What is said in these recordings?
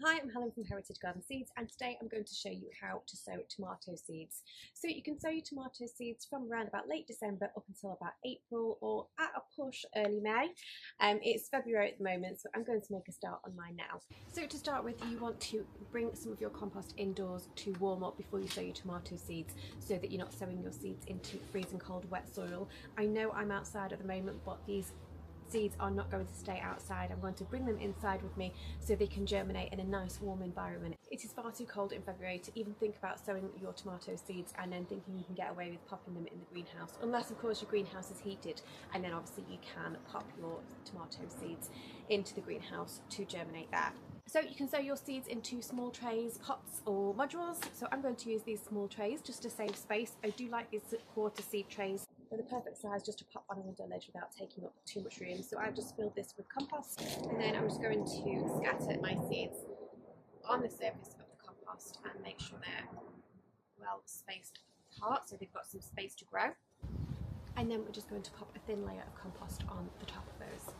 Hi, I'm Helen from Heritage Garden Seeds, and today I'm going to show you how to sow tomato seeds. So you can sow your tomato seeds from around about late December up until about April, or at a push early May. It's February at the moment, so I'm going to make a start on mine now. So to start with, you want to bring some of your compost indoors to warm up before you sow your tomato seeds, so that you're not sowing your seeds into freezing cold wet soil. I know I'm outside at the moment, but these seeds are not going to stay outside. I'm going to bring them inside with me so they can germinate in a nice warm environment. It is far too cold in February to even think about sowing your tomato seeds and then thinking you can get away with popping them in the greenhouse, unless of course your greenhouse is heated, and then obviously you can pop your tomato seeds into the greenhouse to germinate there. So you can sow your seeds into small trays, pots or modules. So I'm going to use these small trays just to save space. I do like these quarter seed trays. They're the perfect size just to pop on a window ledge without taking up too much room. So I've just filled this with compost, and then I'm just going to scatter my seeds on the surface of the compost and make sure they're well spaced apart so they've got some space to grow. And then we're just going to pop a thin layer of compost on the top of those.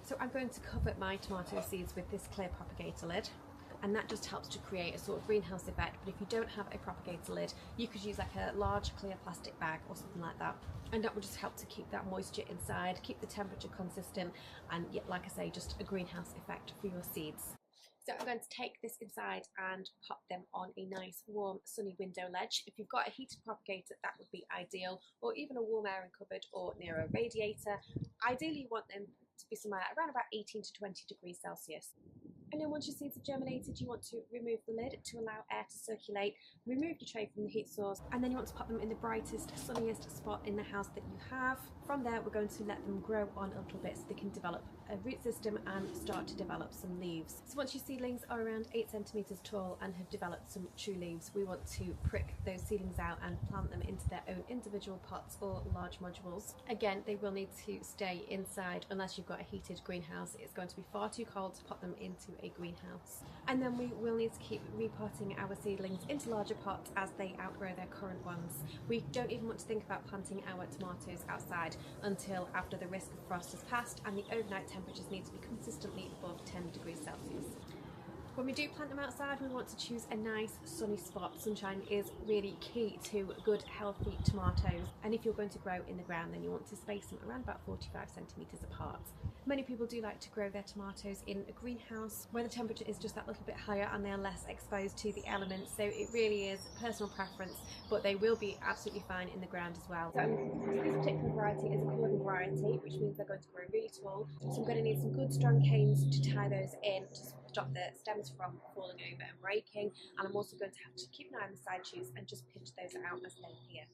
So I'm going to cover my tomato seeds with this clear propagator lid, and that just helps to create a sort of greenhouse effect. But if you don't have a propagator lid, you could use like a large clear plastic bag or something like that, and that will just help to keep that moisture inside, keep the temperature consistent, and yet, like I say, just a greenhouse effect for your seeds. So I'm going to take this inside and pop them on a nice warm sunny window ledge. If you've got a heated propagator, that would be ideal, or even a warm airing cupboard or near a radiator. Ideally you want them to be somewhere around about 18 to 20 degrees Celsius. And then once your seeds have germinated, you want to remove the lid to allow air to circulate, remove your tray from the heat source, and then you want to pop them in the brightest, sunniest spot in the house that you have. From there, we're going to let them grow on a little bit so they can develop a root system and start to develop some leaves. So once your seedlings are around 8 centimetres tall and have developed some true leaves, we want to prick those seedlings out and plant them into their own individual pots or large modules. Again, they will need to stay inside unless you've got a heated greenhouse. It's going to be far too cold to pop them into a greenhouse. And then we will need to keep repotting our seedlings into larger pots as they outgrow their current ones. We don't even want to think about planting our tomatoes outside until after the risk of frost has passed and the overnight temperatures need to be consistently above 10 degrees Celsius. When we do plant them outside, we want to choose a nice sunny spot. Sunshine is really key to good healthy tomatoes, and if you're going to grow in the ground, then you want to space them around about 45 centimetres apart. Many people do like to grow their tomatoes in a greenhouse where the temperature is just that little bit higher and they are less exposed to the elements, so it really is personal preference, but they will be absolutely fine in the ground as well. So this particular variety is a cordon variety, which means they're going to grow really tall, so I'm going to need some good strong canes to tie those in to stop the stems from falling over and breaking, and I'm also going to have to keep an eye on the side shoots and just pinch those out as they appear.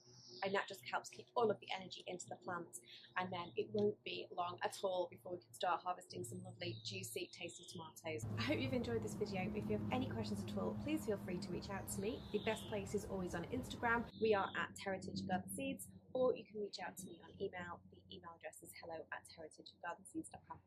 And that just helps keep all of the energy into the plant, and then it won't be long at all before we can start harvesting some lovely juicy tasty tomatoes. I hope you've enjoyed this video. If you have any questions at all, please feel free to reach out to me. The best place is always on Instagram. We are at Heritage Garden Seeds, or you can reach out to me on email. The email address is hello@heritagegardenseeds.com.